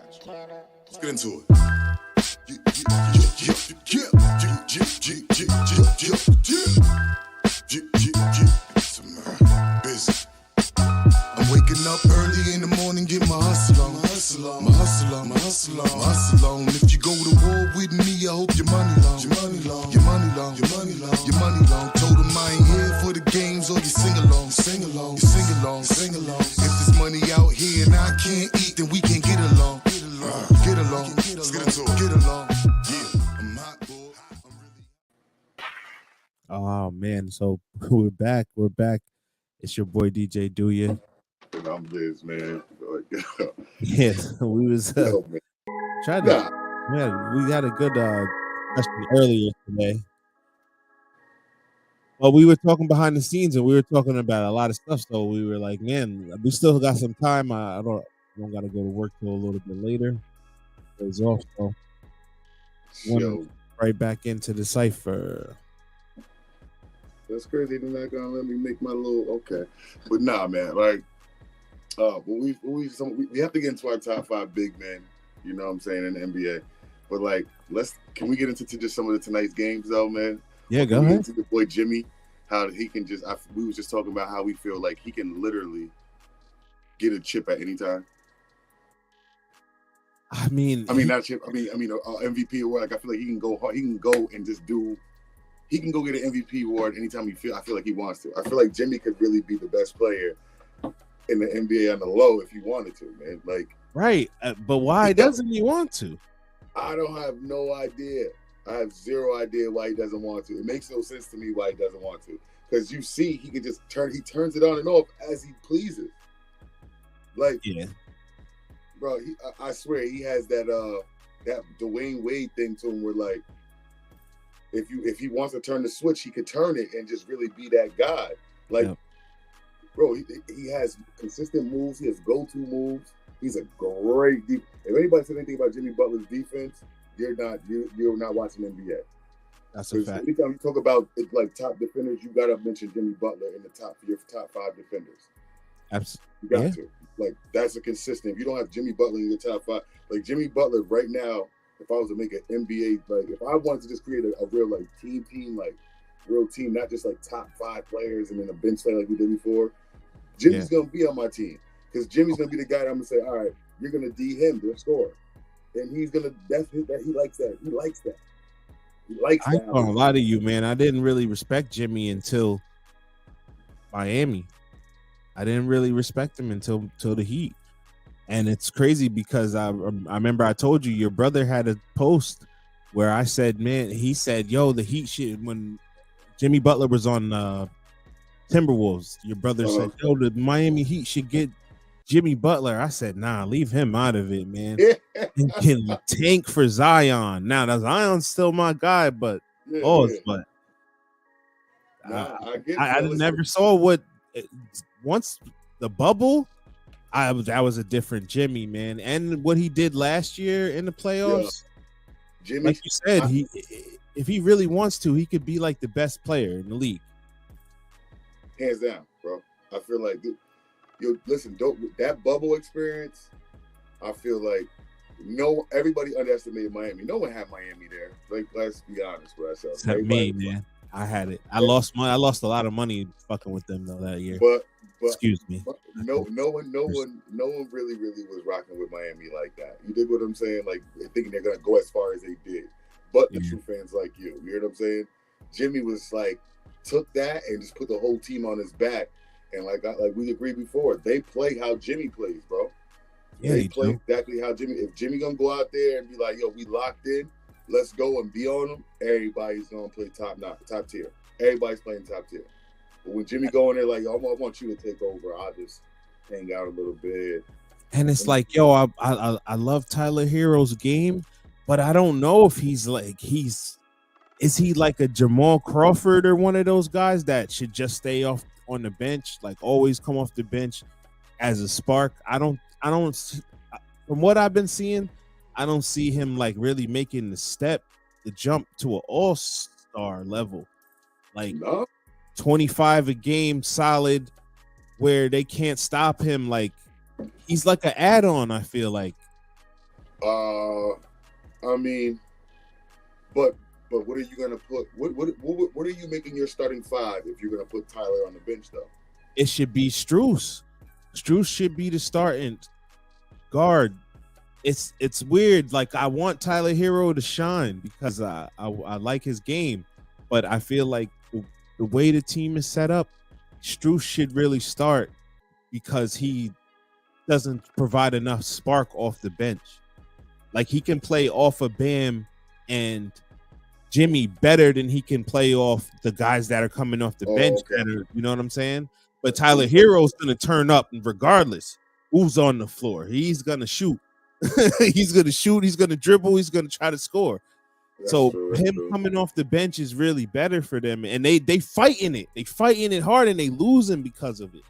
Let's get into it. Busy. I'm waking up early in the morning, get my hustle on. If you go to war with me, I hope your money long. Told them I ain't here for the games or you sing along. If there's money out here and I can't eat, then we can't get along. Let's get into it. Get along. Yeah, I'm hot, boy. Oh man, so we're back. It's your boy DJ Douya. And I'm Liz, man. Yeah, we was Yo, man. trying to. Man, we had a good discussion earlier today. Well, we were talking behind the scenes, and we were talking about a lot of stuff. So we were like, man, we still got some time. I don't got to go to work till a little bit later. It's off, so Yo, right back into the cipher. that's crazy. They're not gonna let me make my little okay, but nah, man. Like, but we have to get into our top 5 big men. You know what I'm saying, in the NBA. But like, can we get into just some of the tonight's games though, man? Yeah, go ahead. The boy Jimmy, how he can just. We was just talking about how we feel like he can literally get a chip at any time. I mean, not chip. MVP award. Like, I feel like he can go hard. He can go and just do. He can go get an MVP award anytime I feel like he wants to. I feel like Jimmy could really be the best player in the NBA on the low if he wanted to, man. Like, right, but why doesn't he want to? I don't have no idea. I have zero idea why he doesn't want to. It makes no sense to me why he doesn't want to. Because you see, he can just turns it on and off as he pleases. Like, yeah, bro, I swear he has that Dwayne Wade thing to him where, like, if he wants to turn the switch, he could turn it and just really be that guy. Like, yeah. Bro, he has consistent moves. He has go-to moves. He's a great If anybody said anything about Jimmy Butler's defense, you're not watching NBA. That's a fact. Anytime you talk about like top defenders, you gotta mention Jimmy Butler in your top 5 defenders. Absolutely, you got to. Like, that's a consistent. If you don't have Jimmy Butler in your top 5, like Jimmy Butler right now. If I was to make an NBA, like if I wanted to just create a real like team, like real team, not just like top 5 players and then a bench player like we did before, Jimmy's gonna be on my team because Jimmy's gonna be the guy that I'm gonna say, all right, you're gonna D him to score, and he's gonna. He likes that. He likes that. I ain't gonna lie to you, man. I didn't really respect Jimmy until Miami. I didn't really respect him until the Heat. And it's crazy because I remember I told you your brother had a post where I said, man, he said, yo, the Heat shit when Jimmy Butler was on Timberwolves. Your brother said, yo, the Miami Heat should get Jimmy Butler. I said, nah, leave him out of it, man. And can tank for Zion. Now, that Zion's still my guy, but I never saw what once the bubble. That was a different Jimmy, man, and what he did last year in the playoffs. Yeah. Jimmy, like you said, if he really wants to, he could be like the best player in the league. Hands down, bro. I feel like, listen, that bubble experience. I feel like everybody underestimated Miami. No one had Miami there. Like, let's be honest with ourselves. Except me, man. I had it. I lost a lot of money fucking with them though that year. But excuse me. No one really was rocking with Miami like that. You dig what I'm saying? Like, thinking they're gonna go as far as they did. But the true fans like you hear what I'm saying? Jimmy was like, took that and just put the whole team on his back. And like we agreed before, they play how Jimmy plays, bro. Yeah, they play exactly how Jimmy. If Jimmy gonna go out there and be like, yo, we locked in, let's go and be on them. Everybody's gonna play top tier. Everybody's playing top tier. But when Jimmy go in there like, yo, I want you to take over, I'll just hang out a little bit. And it's like, yo, I love Tyler Hero's game, but I don't know if is he like a Jamal Crawford or one of those guys that should just stay off on the bench, like always come off the bench as a spark. I don't from what I've been seeing, I don't see him like really making the jump to an all-star level. Like 25 a game solid where they can't stop him. Like, he's like an add-on, I feel like. I mean, but what are you gonna put? What are you making your starting five if you're gonna put Tyler on the bench though? It should be Strus. Strus should be the starting guard. It's weird. Like, I want Tyler Hero to shine because I like his game, but I feel like the way the team is set up, Strus should really start because he doesn't provide enough spark off the bench. Like, he can play off of Bam and Jimmy better than he can play off the guys that are coming off the bench. Okay. That are, you know what I'm saying? But Tyler Hero's gonna turn up regardless who's on the floor. He's gonna shoot. He's gonna shoot. He's gonna dribble. He's gonna try to score. That's so true, him true. coming off the bench is really better for them, and they fighting it. They fighting it hard, and they losing because of it.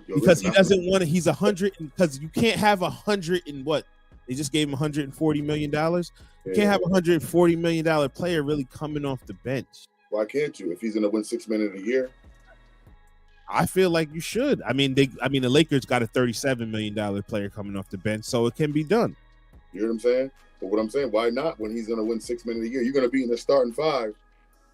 Because he doesn't want to. He's 100, because you can't have 100 and what they just gave him $140 million. You can't have $140 million player really coming off the bench. Why can't you? If he's gonna win $6 million a year, I feel like you should. I mean, the Lakers got a $37 million player coming off the bench, so it can be done. You know what I'm saying? But what I'm saying, why not when he's gonna win $6 million a year? You're gonna be in the starting five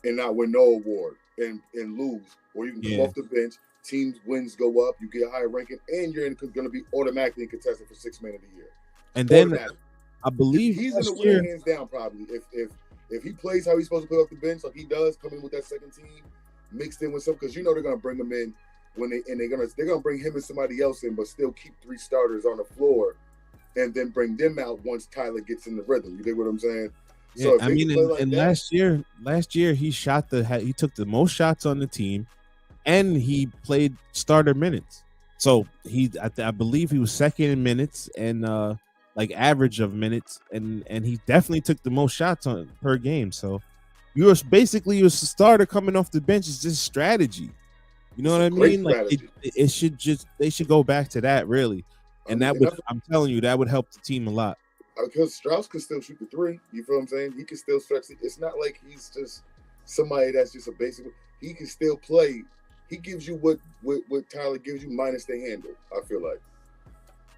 and not win no award and lose, or you can come off the bench. Teams wins go up, you get a higher ranking, and you're going to be automatically contested for $6 million a year. And then I believe he's going to win hands down probably if he plays how he's supposed to play off the bench, like he does, coming with that second team mixed in with some, because you know they're going to bring him in they're going to bring him and somebody else in, but still keep 3 starters on the floor, and then bring them out once Tyler gets in the rhythm. You get what I'm saying? Yeah, so I mean, last year he took the most shots on the team. And he played starter minutes, so I believe he was second in minutes and like average of minutes, and he definitely took the most shots on per game. So you're a starter coming off the bench. It's just strategy. You know what I mean? Like they should go back to that really, and I'm telling you that would help the team a lot. Because Strauss can still shoot the 3. You feel what I'm saying? He can still stretch it. It's not like he's just somebody that's just a basic. He can still play. He gives you what Tyler gives you minus the handle. I feel like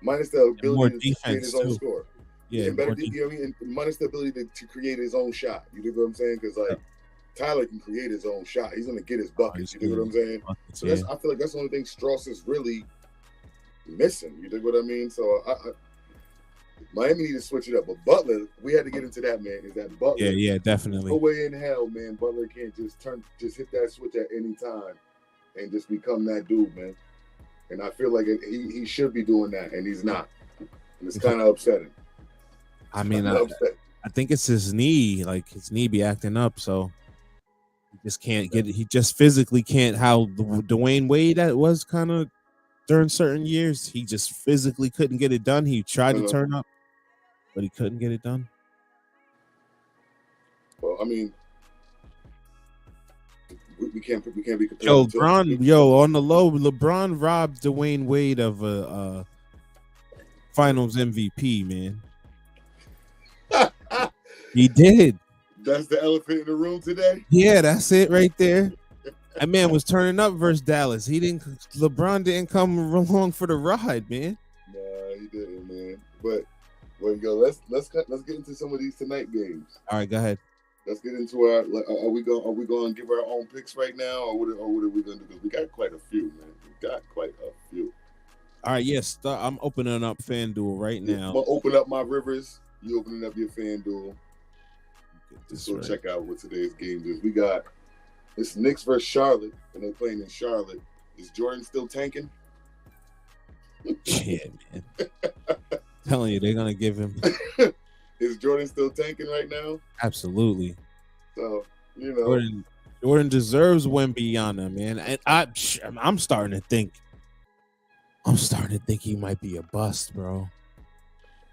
minus the ability to create his own score. Yeah, and better, you know what I mean? And minus the ability to create his own shot. You know what I'm saying? Because Tyler can create his own shot. He's gonna get his buckets. You know what I'm saying? So I feel like that's the only thing Strauss is really missing. You know what I mean? So Miami need to switch it up. But Butler, we had to get into that, man. Is that Butler? Yeah, definitely. No way in hell, man. Butler can't just hit that switch at any time and just become that dude, man. And I feel like he should be doing that, and he's not. And it's kind of upsetting. I mean, I think it's his knee. Like, his knee be acting up, so he just can't get it. He just physically can't. How Dwayne Wade that was kind of during certain years, he just physically couldn't get it done. He tried to turn up, but he couldn't get it done. Well, I mean, we can't be compared. On the low, LeBron robbed Dwayne Wade of a Finals MVP, man. He did. That's the elephant in the room today. Yeah, that's it right there. That man was turning up versus Dallas. LeBron didn't come along for the ride, man. Nah, he didn't, man. But well, let's get into some of these tonight games. All right, go ahead. Let's get into our. Are we going to give our own picks right now, or what are we going to do? Because we got quite a few, man. We got quite a few. All right, yes. I'm opening up FanDuel right now. I'm gonna open up my Rivers. You opening up your FanDuel. Just go check out what today's game is. We got it's Knicks versus Charlotte, and they're playing in Charlotte. Is Jordan still tanking? Yeah, man. Telling you, they're gonna give him. Is Jordan still tanking right now? Absolutely. So, you know, Jordan deserves Wembanyama, man. And I'm starting to think he might be a bust, bro.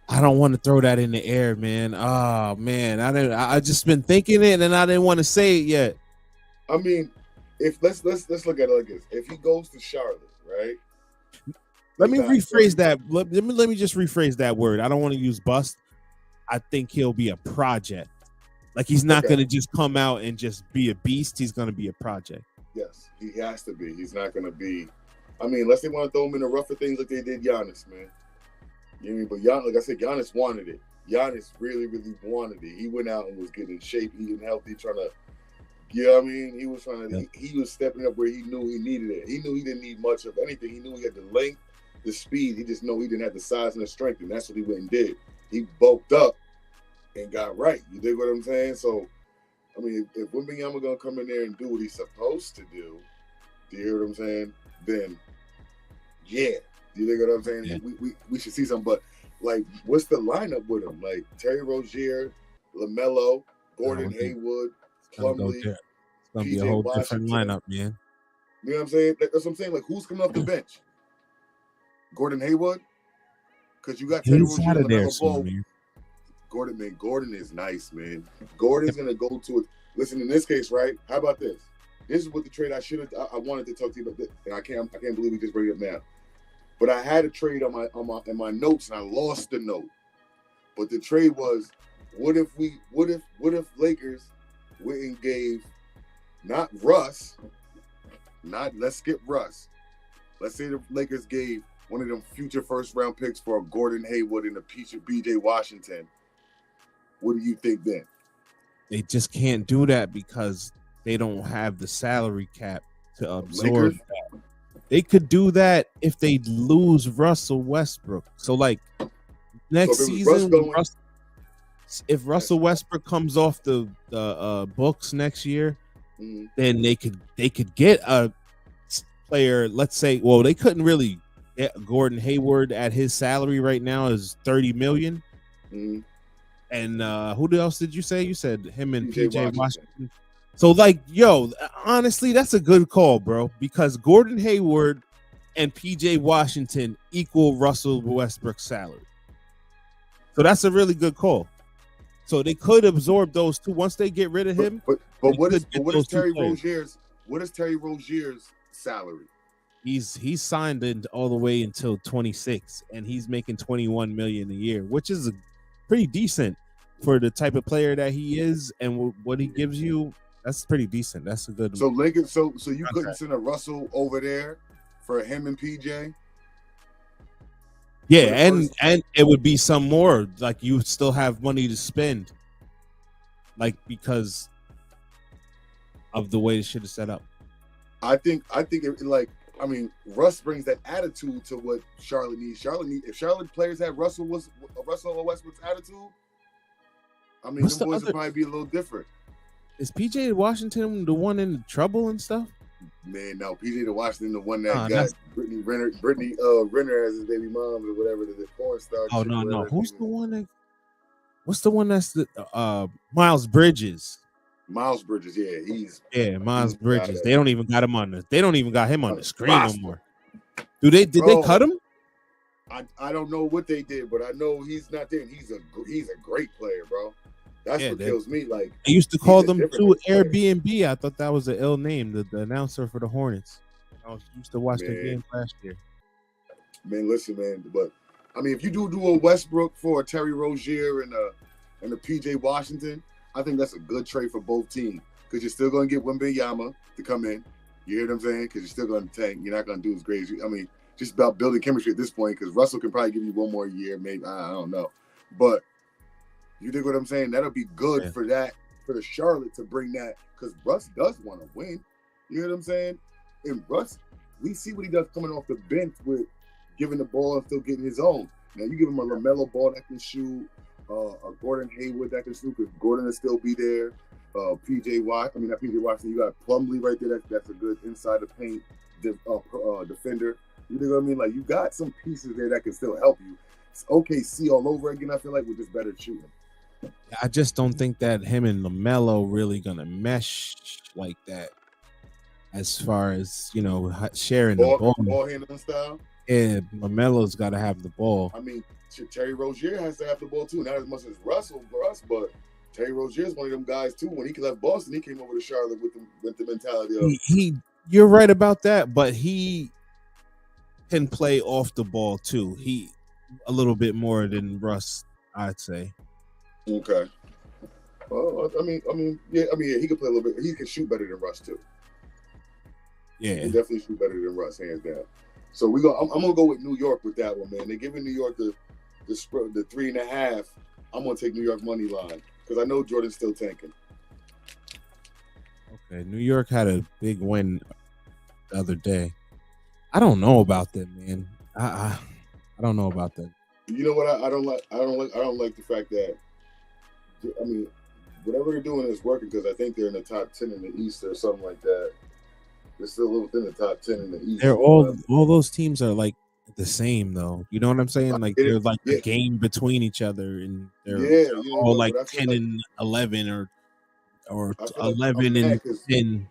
I don't want to throw that in the air, man. Oh man, I just been thinking it, and I didn't want to say it yet. I mean, if let's look at it like this: if he goes to Charlotte, right? Let me rephrase that. Let me just rephrase that word. I don't want to use bust. I think he'll be a project. Like, he's not going to just come out and just be a beast. He's going to be a project. Yes, he has to be. He's not going to be. I mean, unless they want to throw him in the rougher things like they did Giannis, man. You know what I mean? But Giannis, like I said, Giannis wanted it. Giannis really, really wanted it. He went out and was getting in shape, eating healthy, trying to. You know what I mean? He was trying to. Yep. He was stepping up where he knew he needed it. He knew he didn't need much of anything. He knew he had the length, the speed. He just knew he didn't have the size and the strength, and that's what he went and did. He bulked up and got right. You dig what I'm saying? So, I mean, if Wembanyama gonna come in there and do what he's supposed to do, do you hear what I'm saying? Then, yeah, do you dig what I'm saying? Yeah. We should see something. But like, what's the lineup with him? Like Terry Rozier, LaMelo, Gordon Hayward, Plumlee. It's gonna be a PJ whole Washington. different lineup, man. You know what I'm saying? That's what I'm saying. Like, who's coming off the bench? Gordon Hayward? Because you got Terry He's Rozier out of and there LaMelo soon, Ball. man. Gordon is nice, man. Gordon's gonna go to it. Listen, in this case, right? How about this? This is what the trade I wanted to talk to you about, this, and I can't believe we just bring it up now. But I had a trade in my notes, and I lost the note. But the trade was, what if Lakers went and gave not Russ, let's skip Russ. Let's say the Lakers gave one of them future first round picks for a Gordon Hayward and a PJ Washington. What do you think then? They just can't do that because they don't have the salary cap to absorb Lakers? that. They could do that if they lose Russell Westbrook. So, like, next season, if Russell Westbrook comes off the books next year, then they could get a player. Let's say, well, they couldn't really get Gordon Hayward at his salary right now is $30 million. And who else did you say? You said him and PJ Washington. So, like, yo, honestly, that's a good call, bro, because Gordon Hayward and PJ Washington equal Russell Westbrook's salary. So that's a really good call. So they could absorb those two once they get rid of him. But what is Terry Rozier's salary? He's signed in all the way until 26, and he's making $21 million a year, which is pretty decent for the type of player that he is and what he gives you. That's pretty decent. That's a good. So Lakers. So you contract. couldn't send a Russell over there for him and PJ. Yeah, and it would be some more. Like, you still have money to spend, like, because of the way the shit is set up. I think it, like, I mean, Russ brings that attitude to what Charlotte needs. If Charlotte players had Russell or Westbrook's attitude, I mean, the boys would probably be a little different. Is PJ Washington the one in trouble and stuff? Man, no, PJ Washington, the one that got Brittany Renner as his baby mom or whatever, the porn star. Oh, no. Who's the one that? What's the one that's the Miles Bridges? Miles Bridges, yeah, Miles Bridges. They don't even got him on they don't even got him on the screen no more. Did they cut him? I don't know what they did, but I know he's not there. He's a great player, bro. That's what kills me. Like, I used to call them too Airbnb. I thought that was an ill name. The announcer for the Hornets. I used to watch the game last year. Man, listen, man. But I mean, if you do a Westbrook for a Terry Rozier and a PJ Washington, I think that's a good trade for both teams because you're still going to get Wembanyama to come in. You hear what I'm saying? Because you're still going to tank. You're not going to do as great as you. I mean, just about building chemistry at this point because Russell can probably give you one more year, maybe. I don't know, but. You dig what I'm saying? That'll be good for the Charlotte to bring that because Russ does want to win. You hear what I'm saying? And Russ, we see what he does coming off the bench with giving the ball and still getting his own. Now you give him a LaMelo ball that can shoot, a Gordon Hayward that can shoot because Gordon will still be there. Not PJ Washington. You got Plumlee right there. That's a good inside the paint defender. You know what I mean? Like, you got some pieces there that can still help you. It's OKC all over again. I feel like we're just better shooting. I just don't think that him and LaMelo really gonna mesh like that. As far as, you know, sharing the ball handling style. Yeah, LaMelo's got to have the ball. I mean, Terry Rozier has to have the ball too. Not as much as Russell, but Terry Rozier is one of them guys too. When he left Boston, he came over to Charlotte with the mentality of You're right about that, but he can play off the ball too. He a little bit more than Russ, I'd say. Okay. Well, I mean, he can play a little bit. He can shoot better than Russ too. Yeah, he can definitely shoot better than Russ, hands down. So I'm gonna go with New York with that one, man. They're giving New York the the 3.5, I'm gonna take New York money line because I know Jordan's still tanking. Okay, New York had a big win the other day. I don't know about them, man. I don't know about them. You know what? I don't like the fact that, I mean, whatever they're doing is working because I think they're in the top 10 in the East or something like that. They're still within the top 10 in the East. They're all those teams are like the same though. You know what I'm saying? Like they're like a game between each other, and they're all like 10 and 11 or 11 and 10.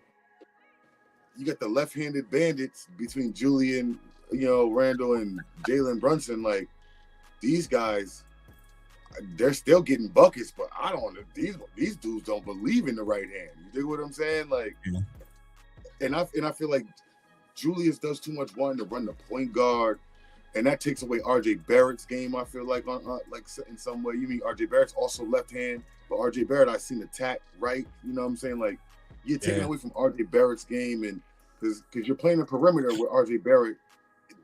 You got the left-handed bandits between Julian, Randle and Jalen Brunson. Like these guys, they're still getting buckets, but I don't know. These dudes don't believe in the right hand. You dig what I'm saying? Like, and I feel like Julius does too much wanting to run the point guard, and that takes away RJ Barrett's game. I feel like like in some way. You mean RJ Barrett's also left hand, but RJ Barrett I've seen attack right. You know what I'm saying? Like you're taking away from RJ Barrett's game, and because you're playing a perimeter where RJ Barrett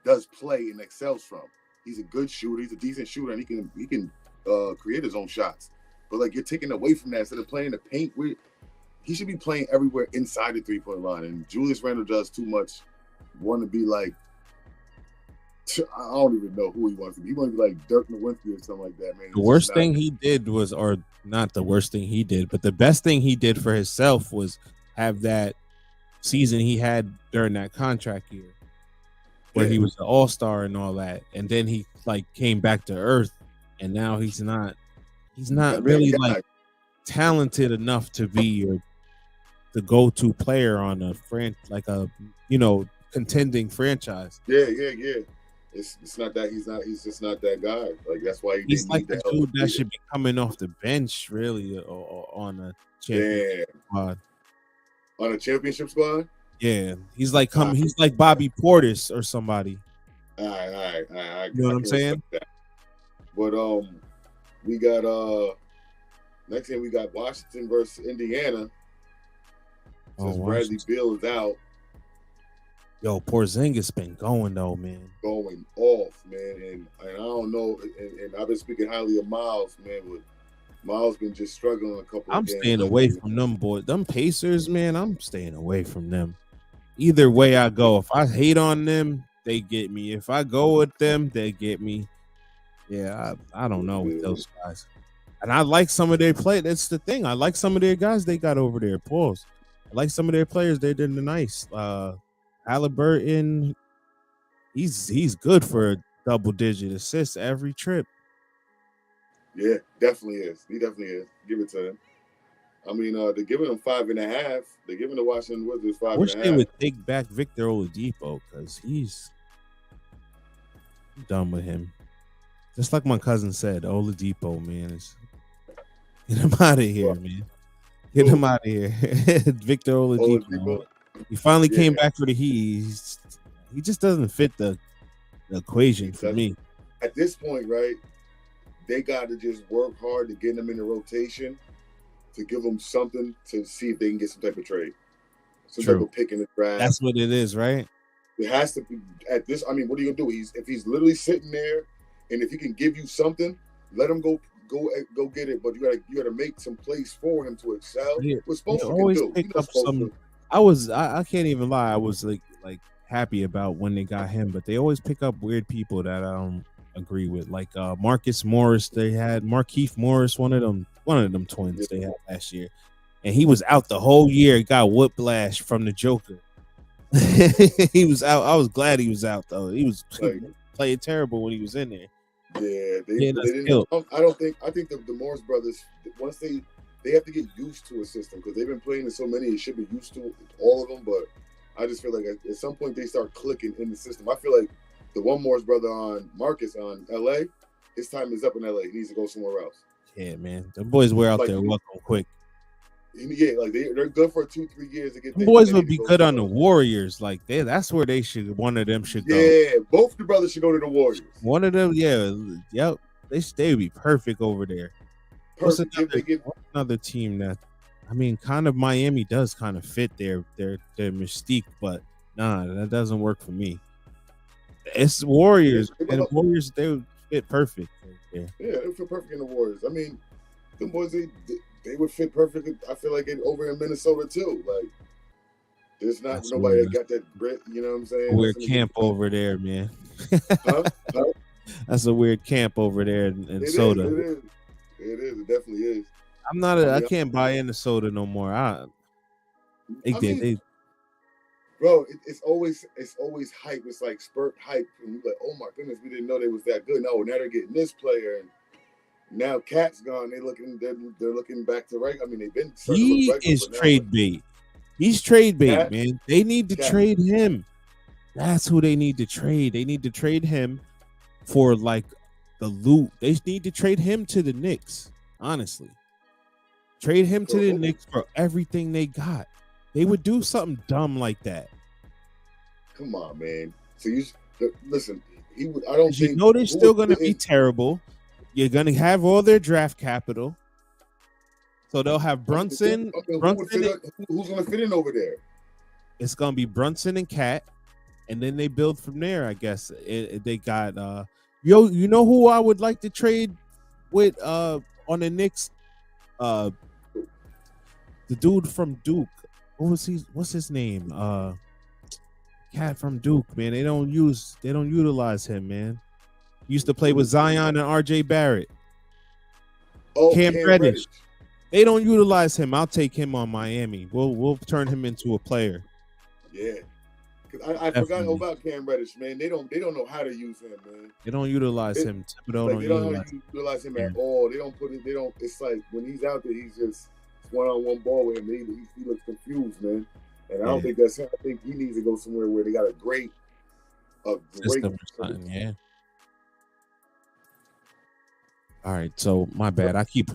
does play and excels from. He's a good shooter. He's a decent shooter, and he can create his own shots. But like you're taking away from that instead of playing the paint. He should be playing everywhere inside the 3-point line. And Julius Randle does too much. Want to be like, I don't even know who he wants to be. He wants to be like Dirk Nowitzki or something like that, man. The worst thing he did was, or not the worst thing he did, but the best thing he did for himself was have that season he had during that contract year where he was the all-star and all that. And then he like came back to earth, and now he's not really like talented enough to be the go-to player on a contending franchise. Yeah. It's not that he's just not that guy. Like that's why he's like the dude that should be coming off the bench, really, or on a championship squad. On a championship squad? Yeah, he's like he's like Bobby Portis or somebody. All right. You know what I'm saying? But we got next game we got Washington versus Indiana. Since Bradley Beal is out. Yo, Porzingis been going though, man. Going off, man. And I don't know. And I've been speaking highly of Miles, man. But Miles been just struggling a couple of games. I'm staying away from them boys. Them Pacers, man, I'm staying away from them. Either way I go. If I hate on them, they get me. If I go with them, they get me. Yeah, I don't know with those guys. And I like some of their play. That's the thing. I like some of their guys they got over there. Pause. I like some of their players. They did nice. Halliburton, he's good for a double-digit assists every trip. Yeah, definitely is. He definitely is. Give it to him. I mean, they're giving him 5.5. They're giving the Washington Wizards 5.5. I wish they would take back Victor Oladipo because he's done with him. Just like my cousin said, Oladipo, man, get him out of here, man. Get him out of here. Victor Oladipo. He finally came back for the Heat. He just doesn't fit the equation for me. At this point, right, they got to just work hard to get him in the rotation to give them something to see if they can get some type of trade. Some type of pick in the draft. That's what it is, right? It has to be at this. I mean, what are you going to do? If he's literally sitting there and if he can give you something, let him go get it. But you gotta make some place for him to excel. Yeah. We're supposed to always do. pick up some. I can't even lie. I was like happy about when they got him, but they always pick up weird people that I don't agree with. Like Marcus Morris, they had Markieff Morris, one of them twins they had last year, and he was out the whole year. Got whiplash from the Joker. He was out. I was glad he was out though. He was playing terrible when he was in there. Yeah, they didn't. I think the Morris brothers, once they have to get used to a system because they've been playing in so many. They should be used to all of them, but I just feel like at some point they start clicking in the system. I feel like the one Morris brother on Marcus on LA, his time is up in LA. He needs to go somewhere else. Yeah, man, the boys were out there welcome quick. Yeah, like they're good for 2-3 years to get. The boys would be good on the Warriors. Like that's where they should. One of them should go. Yeah, both the brothers should go to the Warriors. One of them, yep. They would be perfect over there. What's another team that? I mean, kind of Miami does kind of fit their mystique, but nah, that doesn't work for me. It's Warriors, and the Warriors they would fit perfect. Yeah. Yeah, they would fit perfect in the Warriors. I mean, them boys, they would fit perfect. I feel like over in Minnesota too. Like, there's not That's nobody weird. that got that grit. You know what I'm saying? A weird camp over there, man. Huh? Huh? That's a weird camp over there in It is. Soda. It is. It is. It definitely is. I'm not. I I mean, can't buy into Soda no more. They I did. mean, bro, it's always hype. It's like spurt hype, and you're like, oh my goodness, we didn't know they was that good. No, now they're getting this player, and now Cat's gone. They're looking back to right. I mean, they've been starting to look He regular, is but now trade bait. He's trade bait, Cat, man. They need to Cat. trade him. That's who they need to trade. They need to trade him for like the loot. They need to trade him to the Knicks. Honestly, trade him to the Knicks for everything they got. They would do something dumb like that. Come on, man. So you listen. He would. I don't think. You know they're still going to be terrible. You're going to have all their draft capital, so they'll have Brunson. Who's going to fit in over there? It's going to be Brunson and Cat, and then they build from there. I guess they got you know who I would like to trade with on the Knicks, the dude from Duke. What's his name? Cat from Duke, man. They don't utilize him, man. Used to play with Zion and RJ Barrett. Oh, Cam Reddish. They don't utilize him. I'll take him on Miami. We'll turn him into a player. Yeah. I forgot about Cam Reddish, man. They don't know how to use him, man. They don't utilize him. They don't utilize him at all. They don't put it. They don't. It's like when he's out there, he's just one-on-one ball with him. He looks confused, man. And I don't think that's him. I think he needs to go somewhere where they got a great system or something. Yeah. All right, so my bad. I keep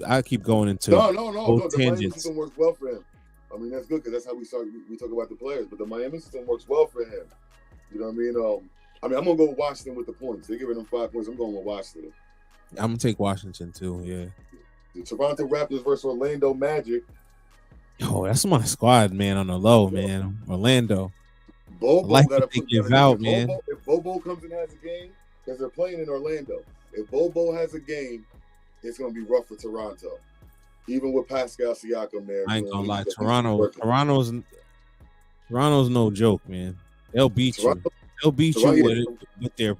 going into no. The Miami tangents. system works well for him. I mean, that's good because that's how we talk about the players. But the Miami system works well for him. You know what I mean? I'm gonna go with Washington with the points. They're giving them 5 points. I'm going with Washington. I'm gonna take Washington too. Yeah. The Toronto Raptors versus Orlando Magic. Oh, that's my squad, man. On the low, man. Orlando. Bobo like got to give out, man. If Bobo comes and has a game, because they're playing in Orlando. If Bobo has a game, it's gonna be rough for Toronto. Even with Pascal Siakam there. I ain't gonna lie. Toronto's no joke, man. They'll beat you. They'll beat you with their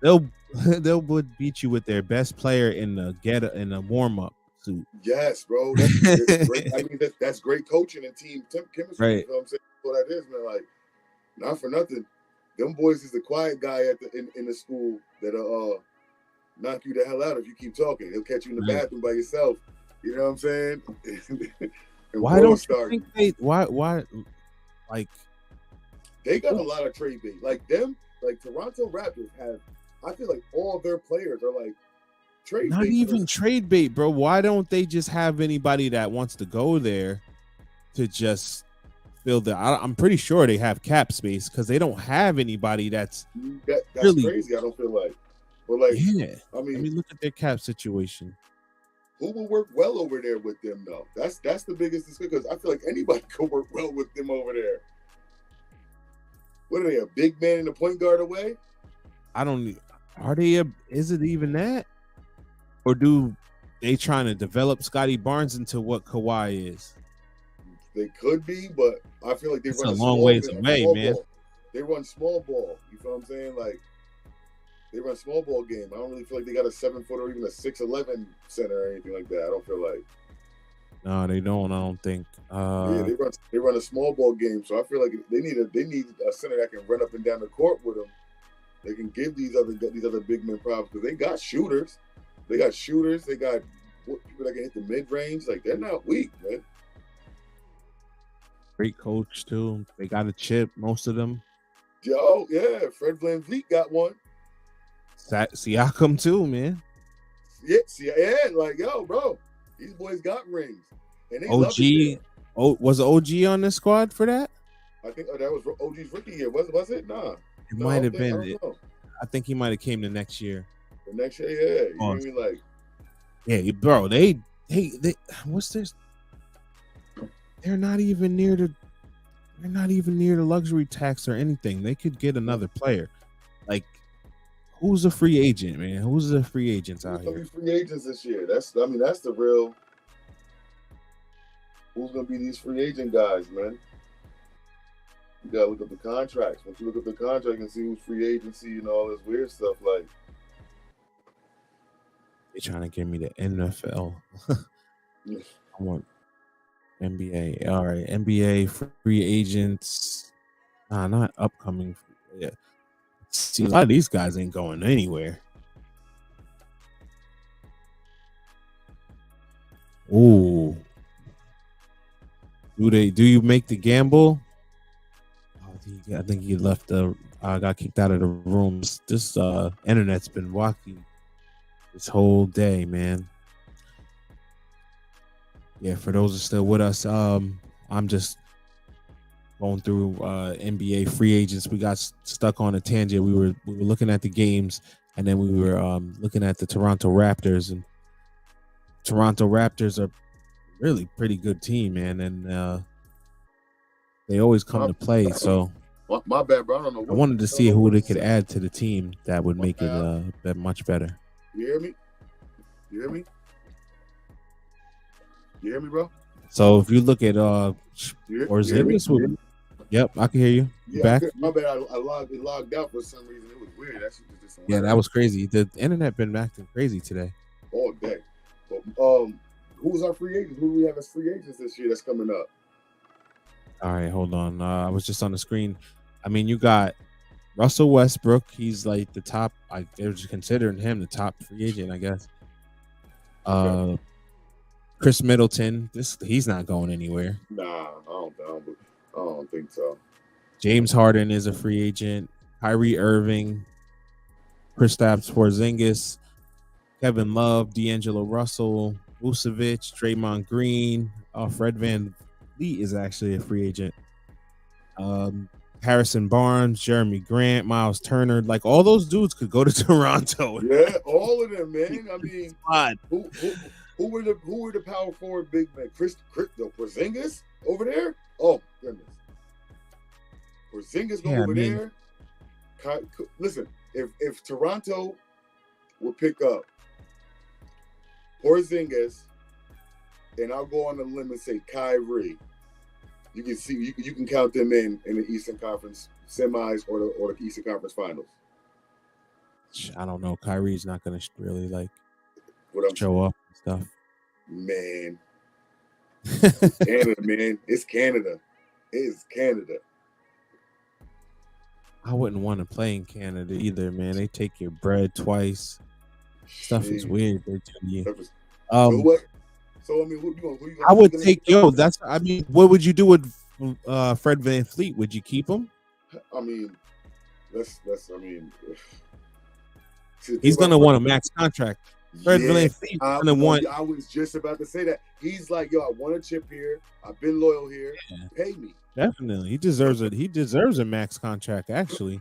they'll beat you with their best player in the warm-up suit. Yes, bro. That's great. I mean, that's great coaching and team chemistry. Right. You know what I'm saying? That's what that is, man. Like, not for nothing. Them boys is the quiet guy in the school that'll knock you the hell out if you keep talking. He'll catch you in the bathroom by yourself. You know what I'm saying? Why don't you think why like they got a lot of trade bait. Like Toronto Raptors have, I feel like all their players are like trade bait. Not even trade bait, bro. Why don't they just have anybody that wants to go there to just fill I'm pretty sure they have cap space because they don't have anybody that's really crazy. I don't feel like, but like, yeah. I mean, look at their cap situation. Who will work well over there with them though? That's the biggest discussion because I feel like anybody could work well with them over there. What are they, a big man and a point guard away? Is it even that? Or do they trying to develop Scotty Barnes into what Kawhi is? They could be, but I feel like they run a long ways away, man. Ball. They run small ball. You feel what I'm saying? Like, they run small ball game. I don't really feel like they got a 7-foot or even a 6'11" center or anything like that. I don't feel like. No, they don't. I don't think. Yeah, they run a small ball game, so I feel like they need a center that can run up and down the court with them. They can give these other big men problems because they got shooters. They got people that can hit the mid range. Like, they're not weak, man. Great coach too. They got a chip, most of them. Yo, yeah, Fred VanVleet got one. Siakam too, man. Yeah, like, yo, bro, these boys got rings, and they love it. Was OG on the squad for that? I think that was OG's rookie year. Was it? Nah, it might have been. I think he might have came the next year. The next year, yeah. You know what I mean? Like, yeah, bro. They what's this? They're not even near the luxury tax or anything. They could get another player. Like, Who's a free agent, man? Who's the free agents out Who's gonna here? be free agents this year? That's the real. Who's gonna be these free agent guys, man? You gotta look up the contracts. Once you look up the contract and see who's free agency and all this weird stuff, like They're trying to give me the NFL. I want NBA. All right, NBA free agents. Nah, not upcoming. Yeah. See, a lot of these guys ain't going anywhere. Ooh. Do you make the gamble? Oh, I think he left got kicked out of the room. This internet's been wacky this whole day, man. Yeah, for those who are still with us, I'm just going through NBA free agents. We got stuck on a tangent. We were looking at the games, and then we were looking at the Toronto Raptors, and Toronto Raptors are really pretty good team, man, and they always come to play. So my bad, bro. I don't know. I wanted to see who they could add to the team that would make it much better. You hear me? You hear me? You hear me, bro? So if you look at Porzingis, yep, I can hear you. Yeah, back? My bad. I logged out for some reason. It was weird. That's just Yeah, that was crazy. The internet been acting crazy today. All day. But, who's our free agents? Who do we have as free agents this year that's coming up? All right, hold on. I was just on the screen. I mean, you got Russell Westbrook. He's like the top. They're just considering him the top free agent, I guess. Okay. Chris Middleton. He's not going anywhere. Nah, I don't think so. James Harden is a free agent. Kyrie Irving, Kristaps Porzingis, Kevin Love, D'Angelo Russell, Vucevic, Draymond Green, Fred VanVleet is actually a free agent. Harrison Barnes, Jeremy Grant, Miles Turner, like all those dudes could go to Toronto. Yeah, all of them, man. I mean, who were the power forward big men? Chris Porzingis over there? Oh goodness, Porzingis over there. Listen, if Toronto would pick up Porzingis, and I'll go on the limb and say Kyrie, you can see you can count them in the Eastern Conference semis or the Eastern Conference Finals. I don't know. Kyrie's not going to really show up and stuff. Man, Canada, man, it's Canada. It is Canada. I wouldn't want to play in Canada either, man. They take your bread twice. Stuff is weird. They tell you. So what? So I mean, who you I would take what would you do with Fred VanVleet? Would you keep him? I mean, he's gonna want a max contract. Fred VanVleet gonna want. I was just about to say that. He's like, yo, I want a chip here. I've been loyal here. Yeah. Pay me. Definitely, he deserves it. He deserves a max contract. Actually,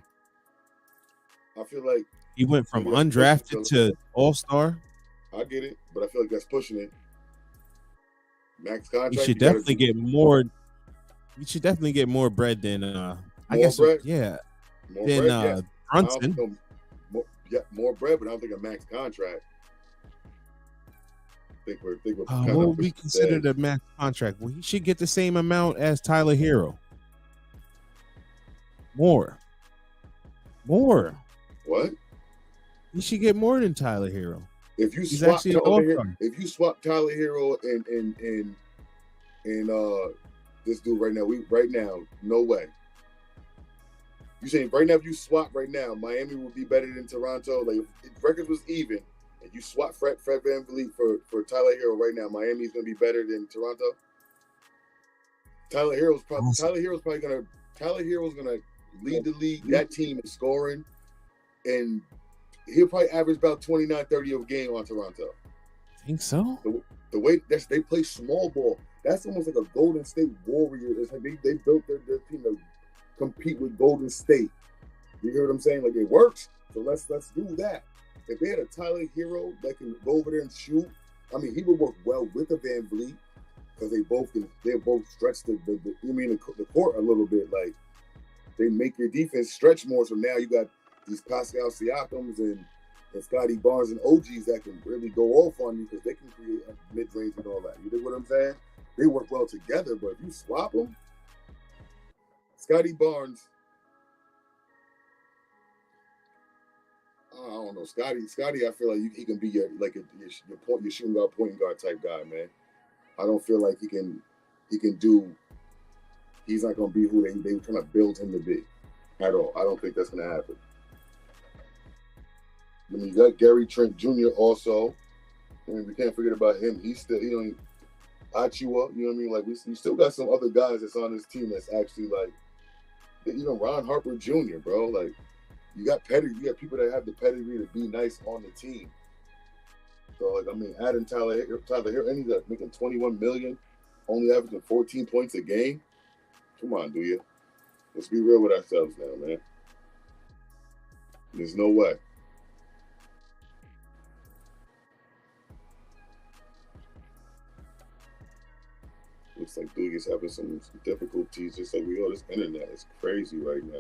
I feel like he went from undrafted to all-star. I get it, but I feel like that's pushing it. Max contract. You should definitely get more. You should definitely get more bread than I guess. Bread? Yeah. More than bread, Brunson. More bread, but I don't think a max contract. Think we're what would be considered a max contract? Well, he should get the same amount as Tyler Hero. More. What? He should get more than Tyler Hero. If you swap Tyler Hero and this dude right now, no way. You saying right now if you swap right now, Miami would be better than Toronto? Like if records was even and you swap Fred VanVleet for Tyler Hero right now, Miami's gonna be better than Toronto? Tyler Hero's gonna lead the league, that team in scoring, and he'll probably average about 29, 30 a game on Toronto. Think so? The way they play small ball, that's almost like a Golden State Warrior. It's like they built their team to compete with Golden State. You hear what I'm saying? Like it works. So let's do that. If they had a Tyler Hero that can go over there and shoot, I mean, he would work well with a VanVleet because they both stretch the court a little bit. Like they make your defense stretch more. So now you got these Pascal Siakams and Scotty Barnes and OGs that can really go off on you because they can create a mid-range and all that. You dig what I'm saying? They work well together, but if you swap them, Scotty Barnes, I don't know. Scotty, I feel like he can be your shooting guard, point guard type guy, man. I don't feel like he can do. He's not going to be who they were trying to build him to be at all. I don't think that's going to happen. I mean, you got Gary Trent Jr. also. I mean, we can't forget about him. He's still, Achua, you know what I mean? Like, we still got some other guys that's on this team that's actually like, Ron Harper Jr., bro. Like, you got pedigree. You got people that have the pedigree to be nice on the team. So, like, I mean, adding Tyler Hill, and he's like making $21 million, only averaging 14 points a game. Come on, do you? Let's be real with ourselves now, man. There's no way. Looks like Duke is having some difficulties, just like we all. This internet is crazy right now.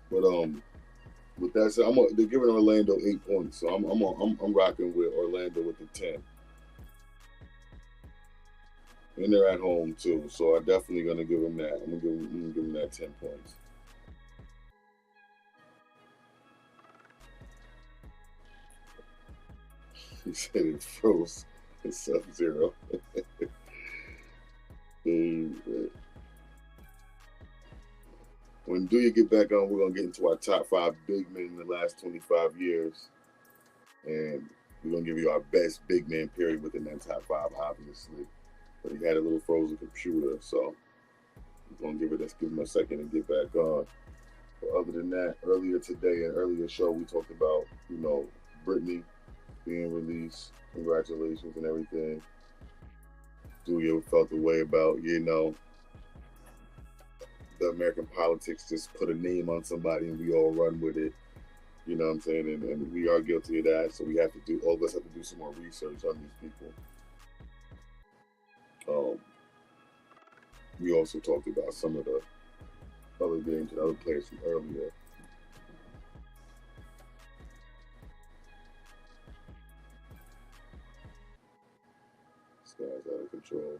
But with that said, they're giving Orlando 8 points, so I'm rocking with Orlando with the 10. And they're at home too, so I'm definitely gonna give them that. I'm gonna give them that 10 points. He said it froze. It's Sub-Zero. When do you get back on, we're going to get into our top 5 big men in the last 25 years. And we're going to give you our best big man period within that top 5, obviously. But he had a little frozen computer, so we're going to give him a second to get back on. But other than that, earlier today and earlier show, we talked about, Britney being released. Congratulations and everything. Do you ever felt the way about, the American politics just put a name on somebody and we all run with it? You know what I'm saying? And we are guilty of that, so all of us have to do some more research on these people. We also talked about some of the other games and other players from earlier. This guy's out of control.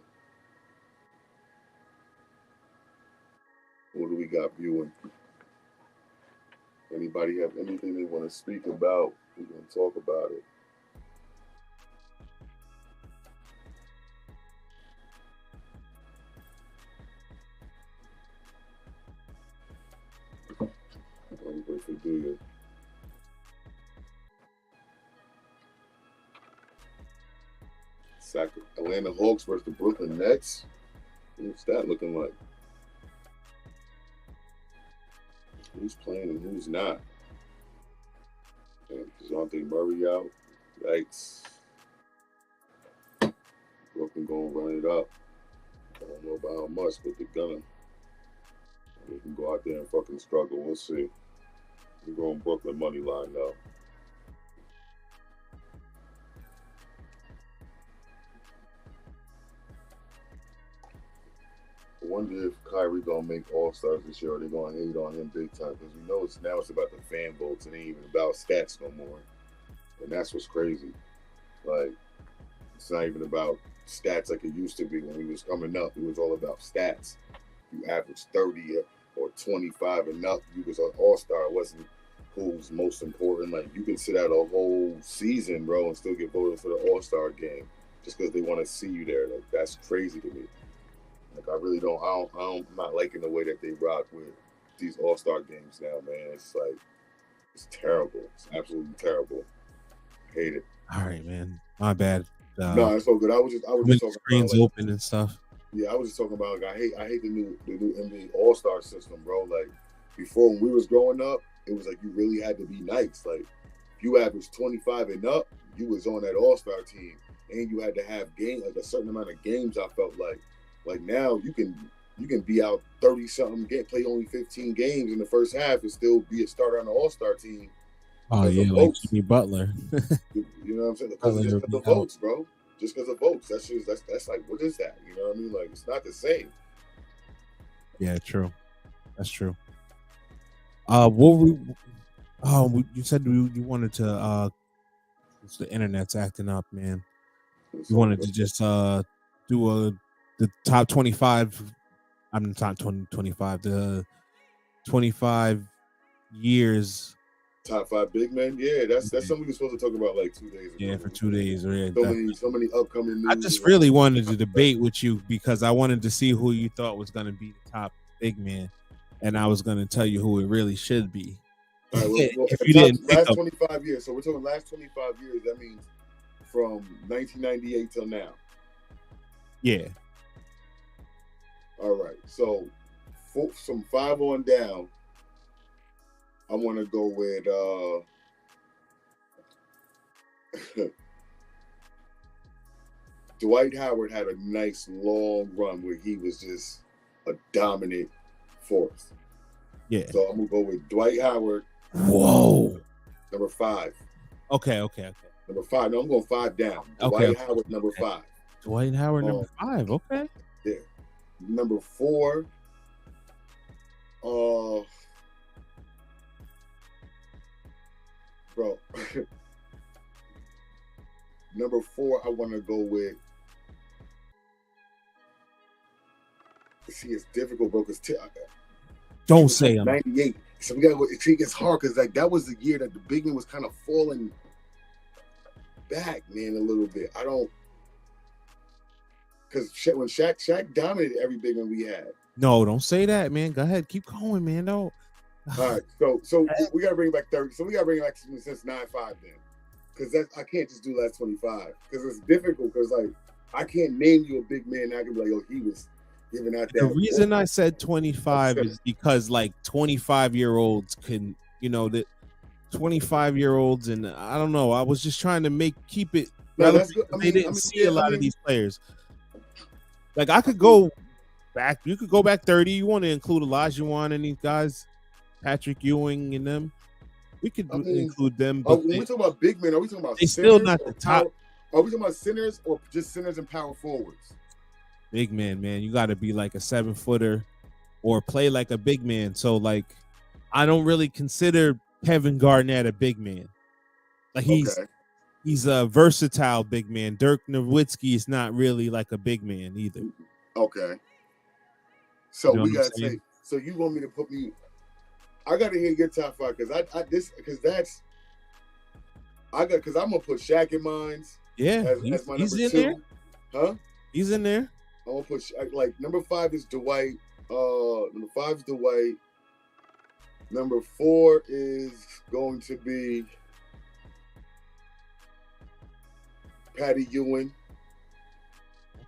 What do we got viewing? Anybody have anything they want to speak about? We're going to talk about it. I'm going to do you. Atlanta Hawks versus the Brooklyn Nets. What's that looking like? Who's playing and who's not? And DeJounte Murray out. Yikes. Brooklyn gonna run it up. I don't know about how much, but they're gonna. They can go out there and fucking struggle. We'll see. We're going Brooklyn money line though. I wonder if Kyrie gonna make All-Stars this year, or they gonna hate on him big time, because we know it's about the fan votes and it ain't even about stats no more. And that's what's crazy. Like, it's not even about stats like it used to be when he was coming up. It was all about stats. You averaged 30 or 25 and up, you was an All-Star. It wasn't who's most important. Like, you can sit out a whole season, bro, and still get voted for the All-Star game just because they want to see you there. Like, that's crazy to me. Like, I really I'm not liking the way that they rock with these All-Star games now, man. It's like, it's terrible. It's absolutely terrible. I hate it. All right, man. My bad. No, it's so good. I was just talking screens about, open and stuff. Yeah, I was just talking about, like, I hate the new NBA All-Star system, bro. Like, before, when we was growing up, it was like you really had to be nice. Like, if you averaged 25 and up, you was on that All-Star team, and you had to have a certain amount of games. I felt like now you can be out 30-something, play only 15 games in the first half and still be a starter on the All-Star team. Oh yeah, like Jimmy Butler. You know what I'm saying? Just because of votes, bro. Just because of votes. That's like, what is that? You know what I mean? Like, it's not the same. Yeah, true. That's true. What we? You said you wanted to. The internet's acting up, man. You wanted to just do the top 25. I'm the top 25. The 25 years. Top 5 big men. Yeah, that's something we were supposed to talk about like 2 days ago. Yeah, for 2 days. Or so many upcoming news. I just really wanted to debate with you because I wanted to see who you thought was going to be the top big man, and I was going to tell you who it really should be. All right, well, if you didn't last 25 years, so we're talking last 25 years. That means from 1998 till now. Yeah. All right, so from 5 on down, I want to go with Dwight Howard had a nice long run where he was just a dominant force. Yeah. So I'm gonna go with Dwight Howard. Whoa. Number 5. Okay. Number 5. No, I'm going 5 down. Dwight Howard, number 5. Dwight Howard, number 5. Okay. Yeah. Number 4. Bro. Number 4, I want to go with. See, it's difficult, bro. Because don't say him. 98. So we gotta go. It gets hard because like that was the year that the big man was kind of falling back, man, a little bit. I don't, because when Shaq dominated every big man we had. No, don't say that, man. Go ahead, keep going, man. No. All right, so we gotta bring it back 30. So we gotta bring it back since 9-5 then, because I can't just do last 25 because it's difficult because like I can't name you a big man. And I can be like, yo, he was giving out that. The reason I said 25 is because like 25-year-olds can, that 25-year-olds and I don't know. I was just trying to keep it. No, that's good. They didn't see a lot of these players. Like I could go back. You could go back 30. You want to include Olajuwon and these guys, Patrick Ewing and them. We could include them. But when we talking about big men, are we talking about? They still not the top. Are we talking about centers or just centers and power forwards? Big man. You got to be like a 7-footer or play like a big man. So like, I don't really consider Kevin Garnett a big man. Like he's a versatile big man. Dirk Nowitzki is not really like a big man either. Okay. So we gotta say. So you want me to put me? I gotta hear your top 5 because I'm gonna put Shaq in mine. Yeah, as my he's number in 2. there. Huh? He's in there. I'm gonna put like number 5 is Dwight. Number 5 is Dwight. Number 4 is going to be Patty Ewing.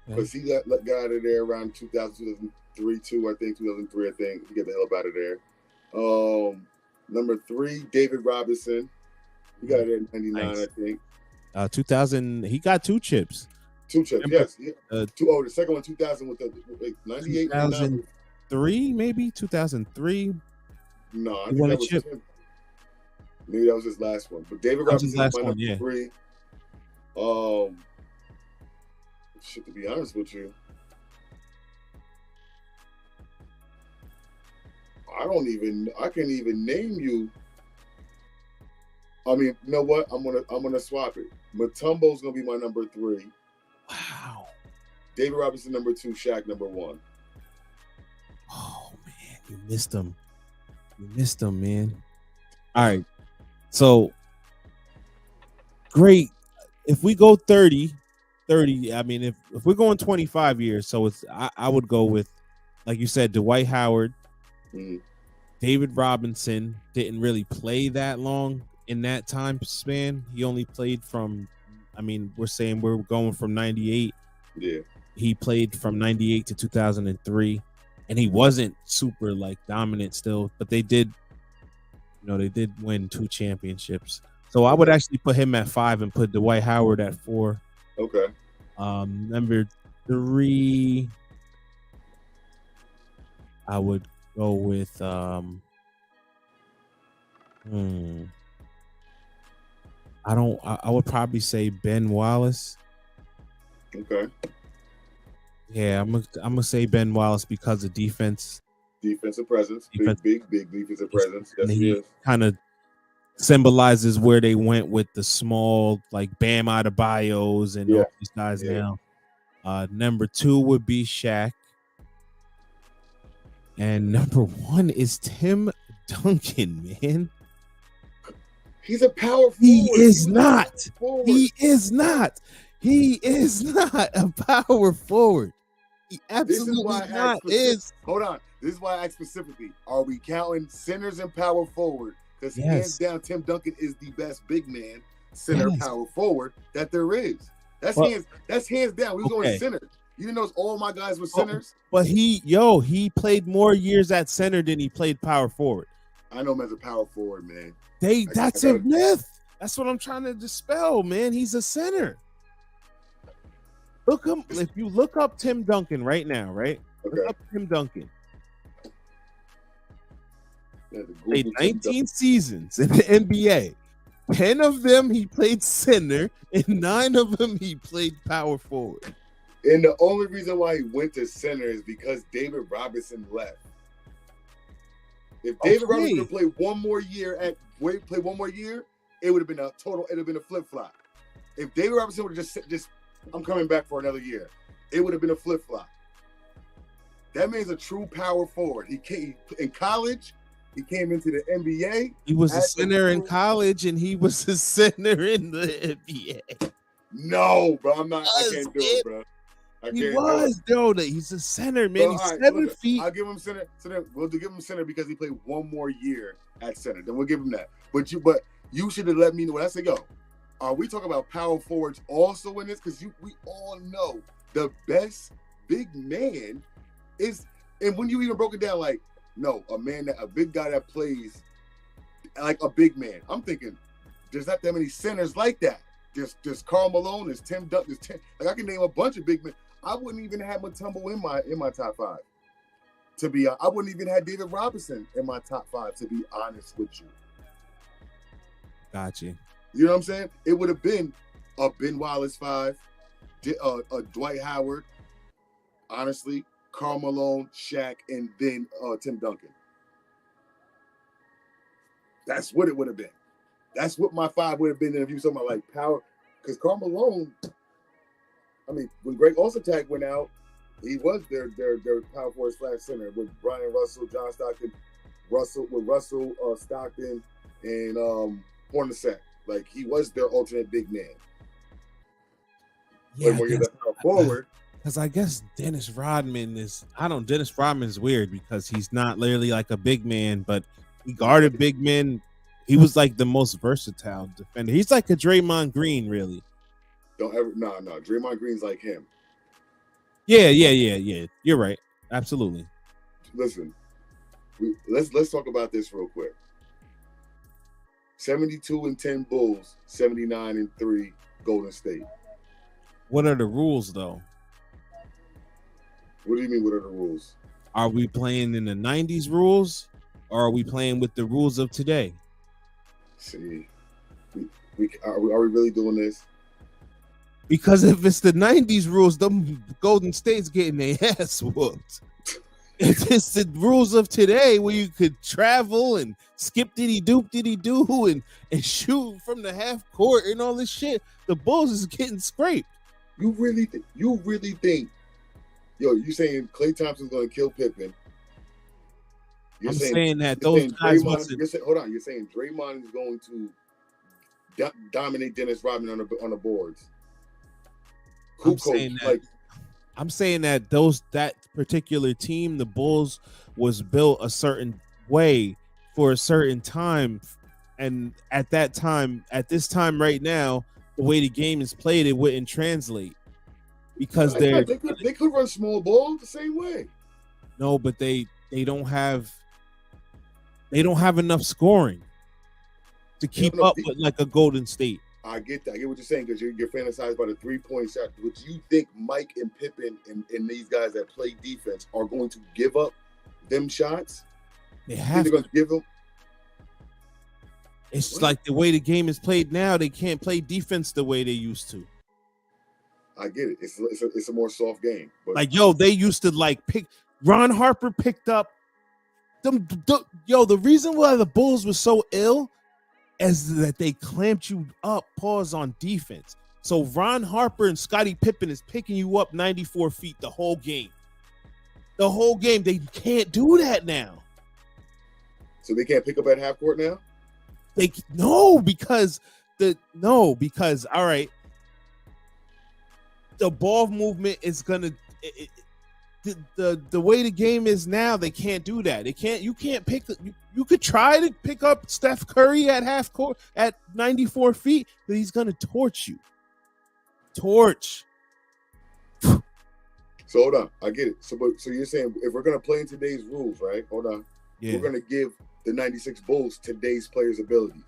Because he got out of there around 2003, 2003, I think. He got the hell up out of there. Number 3, David Robinson. He got it in 99, nice. I think. 2000, he got 2 chips. 2 chips, yes. The second one, 2000 with the 98, 2003, maybe 2003. No, I think that was chip. Maybe that was his last one. But David Robinson was my number 3. To be honest with you, I can't even name you. I mean, you know what? I'm gonna swap it. Mutombo's gonna be my number 3. Wow. David Robinson number 2, Shaq number 1. Oh man, you missed him. Man. All right. So great. If we go 30, I mean, if we're going 25 years, so I would go with, like you said, Dwight Howard. Mm-hmm. David Robinson didn't really play that long in that time span. He only played from, I mean, we're going from 98. Yeah. He played from 98 to 2003, and he wasn't super like dominant still, but they did win 2 championships. So I would actually put him at 5 and put Dwight Howard at 4. Okay. Number 3, I would go with I would probably say Ben Wallace. Okay. Yeah, I'm gonna say Ben Wallace because of defense. Defensive presence, big defensive presence. Yes, And he he is. kind of symbolizes where they went with the small, like Bam Adebayos and all these guys now. Number 2 would be Shaq. And number 1 is Tim Duncan, man. He's a power forward. He is not. He is not. He is not a power forward. He absolutely not is. Hold on. This is why I asked specifically, are we counting centers and power forward? Because hands down, Tim Duncan is the best big man center power forward that there is. That's hands down. We was going center. You didn't know all my guys were centers? But he played more years at center than he played power forward. I know him as a power forward, man. That's a myth. That's what I'm trying to dispel, man. He's a center. Look him. If you look up Tim Duncan right now, right? Okay. Look up Tim Duncan. Played 19 seasons in the NBA. 10 of them he played center, and 9 of them he played power forward. And the only reason why he went to center is because David Robinson left. If David Robinson would play one more year, it would have been a total. It would have been a flip flop. If David Robinson would have just, I'm coming back for another year, it would have been a flip flop. That man's a true power forward. He came in college. He came into the NBA. He was a center in college, and he was a center in the NBA. No, bro, I'm not. I can't do it, bro. He was, though. He's a center, man. He's 7 feet. I'll give him center. So then we'll give him center because he played one more year at center. Then we'll give him that. But you should have let me know. When I say, yo, are we talking about power forwards also in this? Because we all know the best big man is, and when you even broke it down, like, no, a big guy that plays like a big man. I'm thinking there's not that many centers like that. There's Karl Malone, there's Tim Duncan, like I can name a bunch of big men. I wouldn't even have Mutombo in my top 5. To be honest, I wouldn't even have David Robinson in my top 5. To be honest with you, gotcha. You know what I'm saying? It would have been a Ben Wallace 5, a Dwight Howard, honestly, Karl Malone, Shaq, and then Tim Duncan. That's what it would have been. That's what my 5 would have been if you saw my like power. Because Karl Malone, I mean, when Greg Olszewski went out, he was their power forward / center with Brian Russell, John Stockton, Russell Stockton, and Hornacek. Like he was their alternate big man. Yeah, when you're the power forward. Because I guess Dennis Rodman is weird because he's not literally like a big man, but he guarded big men. He was like the most versatile defender. He's like a Draymond Green, really. No. Draymond Green's like him. Yeah. You're right. Absolutely. Listen, let's talk about this real quick. 72-10 Bulls, 79-3 Golden State. What are the rules, though? What do you mean? What are the rules? Are we playing in the 90s rules, or are we playing with the rules of today? See, are we really doing this? Because if it's the 90s rules, the Golden State's getting their ass whooped. If it's the rules of today where you could travel and skip diddy-doo and shoot from the half court and all this shit, the Bulls is getting scraped. You really think, yo, you saying Klay Thompson's going to kill Pippen? I'm saying that those guys You're saying Draymond is going to dominate Dennis Rodman on the boards. I'm saying that that particular team, the Bulls, was built a certain way for a certain time, and at this time right now, the way the game is played, it wouldn't translate because they could run small ball the same way. No, but they don't have enough scoring to keep up with like a Golden State. I get that. I get what you're saying because you're fantasized by the 3-point shot. Would you think Mike and Pippen and these guys that play defense are going to give up them shots? They have They're going to give them. It's like the way the game is played now. They can't play defense the way they used to. I get it. It's a more soft game. But like, they used to like pick. Ron Harper picked up The reason why the Bulls were so ill is that they clamped you up, pause on defense. So Ron Harper and Scottie Pippen is picking you up 94 feet the whole game. The whole game. They can't do that now. So they can't pick up at half court now? Because all right. The ball movement is gonna the way the game is now, they can't do that. You could try to pick up Steph Curry at half court at 94 feet, but he's gonna torch you. So hold on, I get it. So you're saying if we're gonna play in today's rules, right? Hold on. Yeah. We're gonna give the 96 Bulls today's players' abilities.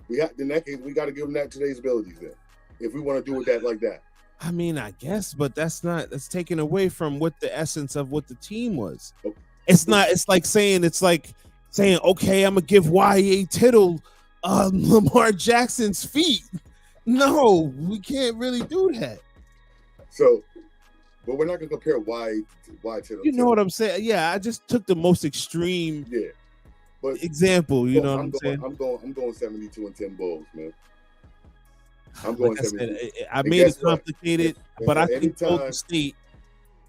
In that case, we gotta give them today's abilities then. If we want to do it like that. I mean, I guess, but that's taken away from what the essence of what the team was. Okay. It's like saying, okay, I'm gonna give Y.A. Tittle Lamar Jackson's feet. No, we can't really do that. So, but we're not gonna compare Y Tittle. You know what I'm saying? Yeah, I just took the most extreme example. You know what I'm saying? I'm going 72 and 10 Bulls, man. I'm going. Like I made it complicated, but I think Golden State.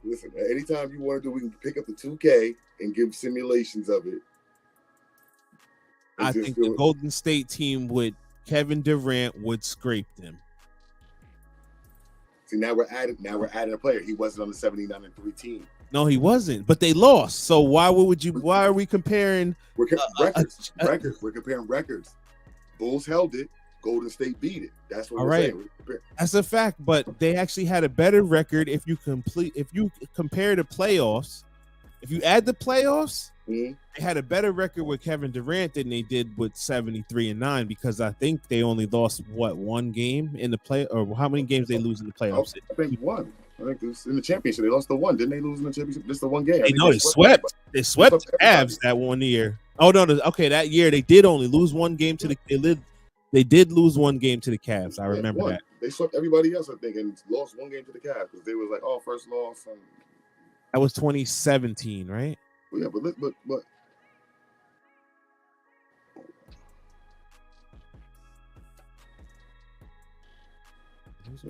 Listen, anytime you want to do, we can pick up the 2K and give simulations of it. I think the Golden State team with Kevin Durant would scrape them. See, now we're adding a player. He wasn't on the 79-3 team. No, he wasn't. But they lost. So why are we comparing? We're records. We're comparing records. Bulls held it. Golden State beat it. That's what we're saying. That's a fact, but they actually had a better record if you compare the playoffs. If you add the playoffs, they had a better record with Kevin Durant than they did with 73-9 because I think they only lost one game in the play, or how many games they lose in the playoffs? I think one. I think it was in the championship. They lost the one. Didn't they lose in the championship? Just the one game. They swept. They swept the Cavs that 1 year. Oh no, that year they did only lose one game to They did lose one game to the Cavs. I remember that. They swept everybody else, I think, and lost one game to the Cavs because they was like, "Oh, first loss." That was 2017, right? Well, yeah, but there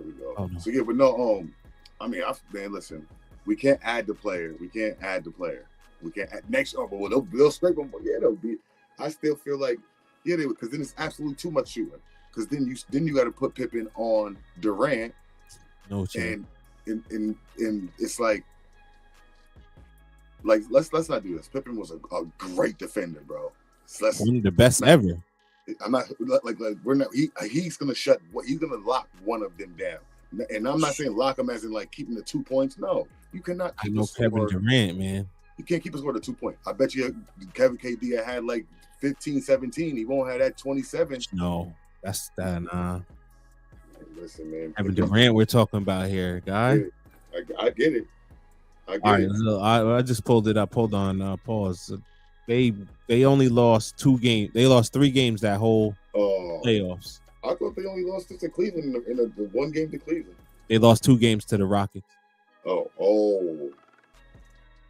we go. Oh, no. So yeah, but no. I mean, listen, we can't add the player. We can't add next. Oh, but they'll scrape them. Yeah, they'll be. I still feel like. Yeah, because then it's absolutely too much shooting. Because then you got to put Pippen on Durant. No chance. And it's like let's not do this. Pippen was a great defender, bro. One of the best ever. I'm not like we're not. He's gonna lock one of them down. And I'm not saying lock him as in like keeping the 2 points. No, you cannot. I know Kevin Durant, man. You can't keep a score to 2 points. I bet you Kevin KD had like 15, 17. He won't have that 27. No, that's that. Listen, man. Kevin Durant, we're talking about here, guy. I get it. All right, I just pulled it up. Hold on, pause. They only lost 2 games. They lost 3 games that whole playoffs. I thought they only lost to Cleveland in the 1 game to Cleveland. They lost 2 games to the Rockets. Oh.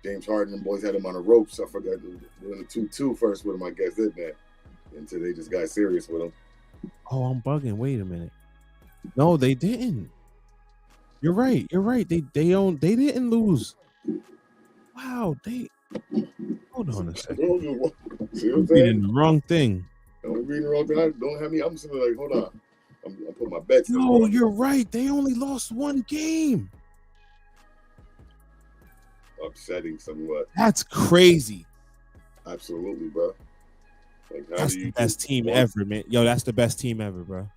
James Harden and boys had him on the ropes. I forgot in the 2-2 first with him, I guess, didn't they? Until they just got serious with him. Oh, I'm bugging. Wait a minute. No, they didn't. You're right. They didn't lose. Wow, hold on a second. See what I'm saying? Reading the wrong thing. Don't read the wrong thing. Don't have me. I'm just like, hold on. I'm putting my bets. No, you're right. They only lost 1 game. Upsetting somewhat. That's crazy. Absolutely, bro. Like, that's the best team ever, man. Yo, that's the best team ever, bro.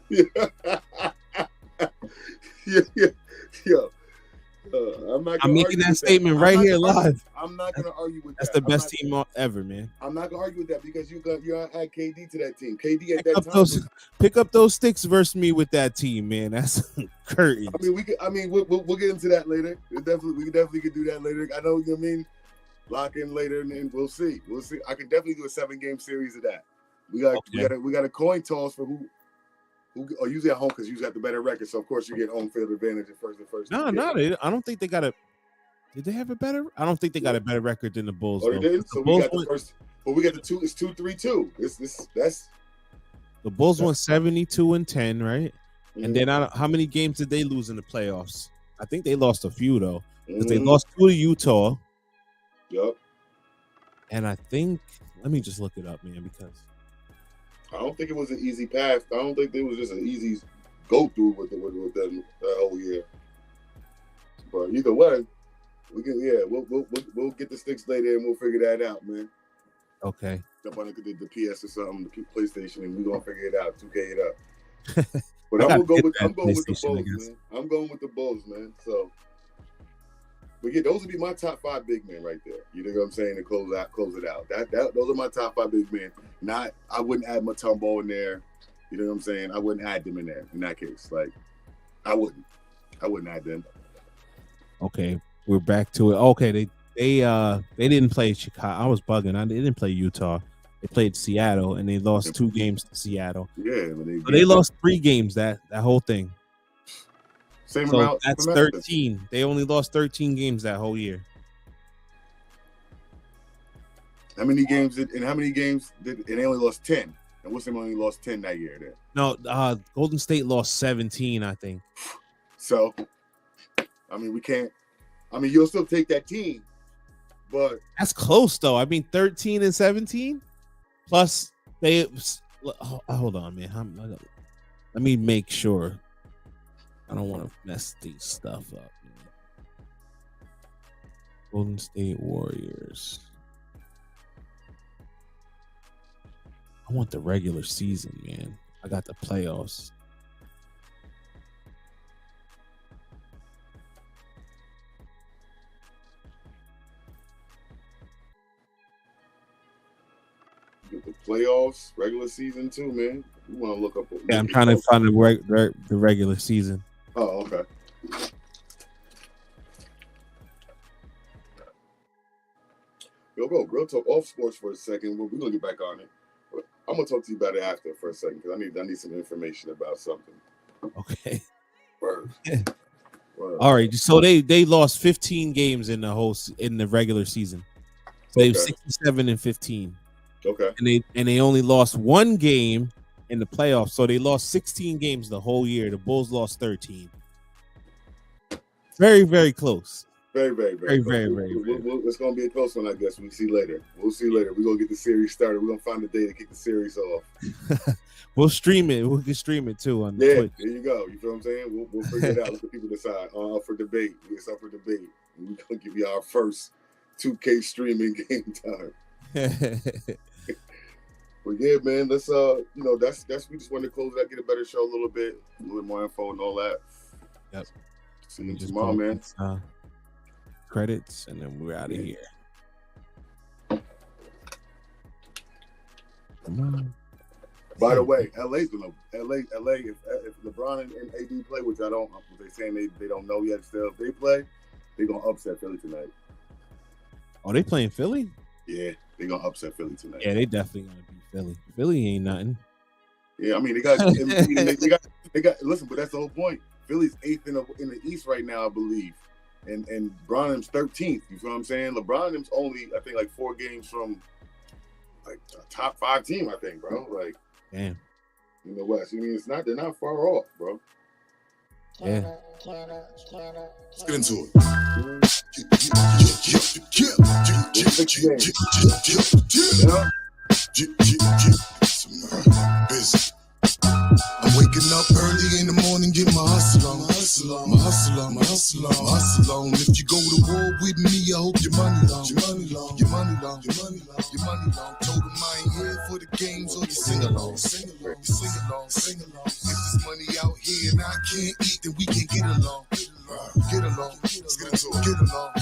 Yeah. Yo. I'm making that statement right here live. I'm not gonna argue with that. That's the best team ever, man. I'm not gonna argue with that because you're add KD to that team. KD at that time. Pick up those sticks versus me with that team, man. That's curtains. I mean, we'll get into that later. We definitely could do that later. I know what you mean. Lock in later, and then we'll see. I can definitely do a 7-game series of that. We got a coin toss for who usually at home because you got the better record. So of course you get home field advantage at first. No, I don't think they got a. Did they have a better? I don't think they got a better record than the Bulls. Oh, they did. So we got the first. But we got the two. It's 2-3-2. That's the Bulls won 72-10, right? And then how many games did they lose in the playoffs? I think they lost a few though, because they lost 2 to Utah. Yep. And I think, let me just look it up, man, because I don't think it was an easy path. I don't think it was just an easy go through with them that whole year. But either way, we can. Yeah, we'll get the sticks later and we'll figure that out, man. Okay. Jump on the PS or something, the PlayStation, and we're gonna figure it out. 2K it up. But I'm going with the Bulls, man. I'm going with the Bulls, man. So, but yeah, those would be my top 5 big men right there. You know what I'm saying? To close it out. Those are my top 5 big men. I wouldn't add Mutombo in there. You know what I'm saying? I wouldn't add them in there in that case. Like, I wouldn't add them. Okay, we're back to it. Okay, they didn't play Chicago. I was bugging. They didn't play Utah. They played Seattle, and they lost 2 games to Seattle. Yeah, but they lost 3 games that whole thing. Same amount. That's 13. They only lost 13 games that whole year. How many games did? And they only lost 10. And what's them only lost 10 that year? Then no, Golden State lost 17, I think. So, I mean, we can't. I mean, you'll still take that team, but that's close though. I mean, 13 and 17. Plus, hold on, man. Let me make sure. I don't want to mess these stuff up, man. Golden State Warriors. I want the regular season, man. I got the playoffs. The playoffs, regular season too, man. You want to look up? Yeah, I'm trying to find the regular season. Oh, okay. Yo, bro, real talk off sports for a second. We're gonna get back on it. But I'm gonna talk to you about it after for a second because I need some information about something. Okay. Word. All right. So they lost 15 games in the regular season. So they were 67-15. Okay. And they only lost 1 game in the playoffs. So they lost 16 games the whole year. The Bulls lost 13. Very, very close. Very, very, very, very. It's gonna be a close one, I guess. We'll see later. We're gonna get the series started. We're gonna find the day to kick the series off. We'll stream it. We can stream it too on Twitch. There you go. You feel what I'm saying? We'll figure it out. Let the people decide. For debate. It's up for debate. We're gonna give you our first 2K streaming game time. But yeah, man, let's that's we just wanted to close it out, get a better show a little bit more info and all that. Yep. See you tomorrow, man. Credits, and then we're out of here. Come on. By the way, LA's gonna LA if LeBron and AD play, which I don't, they're saying they don't know yet. Still, if they play, they're gonna upset Philly tonight. Oh, they playing Philly? Yeah, they're gonna upset Philly tonight. Yeah, they definitely gonna beat Philly. Philly ain't nothing. Yeah, I mean they got they got. Listen, but that's the whole point. Philly's 8th in the East right now, I believe, and LeBron them's 13th. You feel what I'm saying? LeBron them's only, I think, like 4 games from like a top 5 team. I think, bro. Like, damn. In the West, I mean, they're not far off, bro. Yeah. Let's get into it. Busy. I'm waking up early in the morning, get my hustle on. If you go to war with me, I hope your money long. Told them I ain't here for the games or the sing along. If there's money out here and I can't eat, then we can get along. Let's get into it. Get along.